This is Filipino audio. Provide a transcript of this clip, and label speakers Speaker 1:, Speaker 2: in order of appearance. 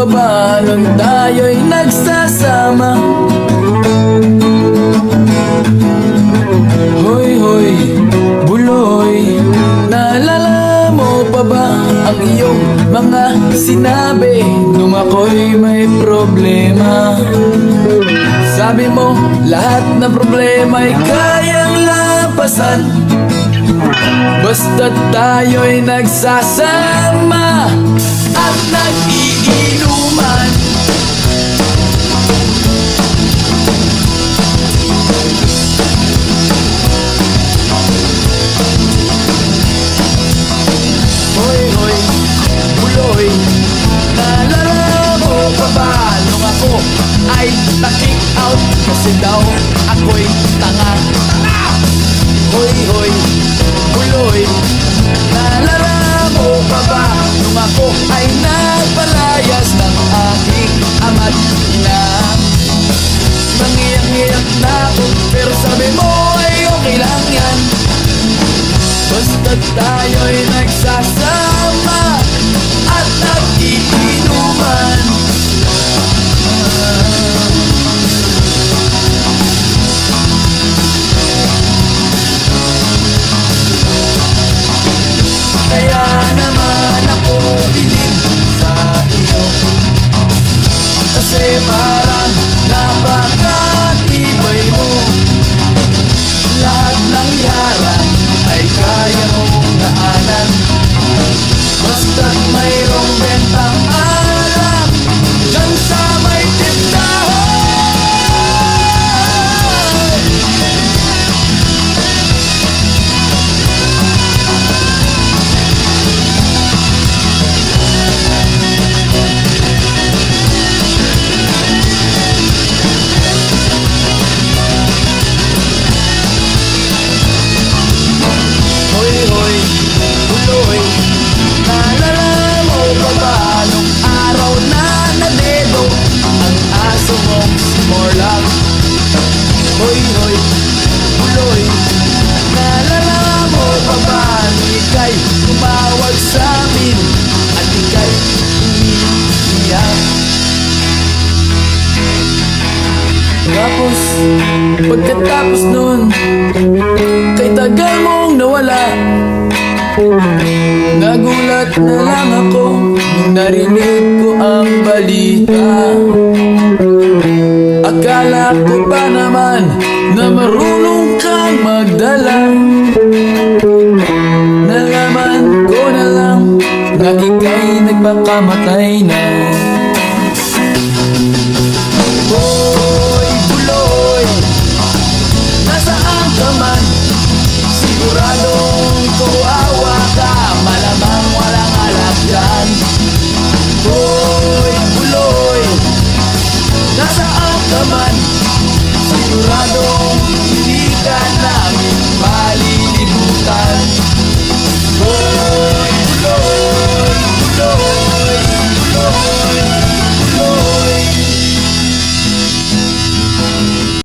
Speaker 1: pa ba nung tayo'y nagsasama? Hoy, hoy, buloy, naalala mo pa ba ang iyong mga sinabi nung ako'y may problema? Sabi mo, lahat ng problema'y kayang lampasan basta't tayo'y nagsasama at nag-iinuman. Hoy, hoy, buloy, naalala mo pa ba nung ako ay na-kick out kasi daw ako'y tanga? Hoy, hoy, buloy, naalala mo pa ba nung ako ay nagpalayas ng aking ama't ina? Nangiyak-ngiyak na ako pero sabi mo ay okay lang yan basta't tayo'y nagsasama at nag-iinuman. Kaya naman ako bilib sa iyo kasi parang napakatibay mo. Lahat ng yaran ay kaya mong daanan basta't mayroong bentang alak dyan sa may tindahan. Hoy, hoy, buloy, naalala mo pa ba nung araw na nadedo ang aso mong si Morlang? Hoy, hoy, buloy, naalala mo pa ba nung ika'y tumawag sa amin at ika'y umiiyak? Tapos, pagkatapos nun, kay tagal mong nawala, nagulat na lang ako nung narinig ko ang balita. Akala ko pa naman na marunong kang magdala. Nalaman ko na lang na ika'y nagpakamatay na. Hoy, buloy, nasaan ka man? Siguradong kawawa ka, malamang walang alak dyan. Hoy, buloy, nasaan ka man? Siguradong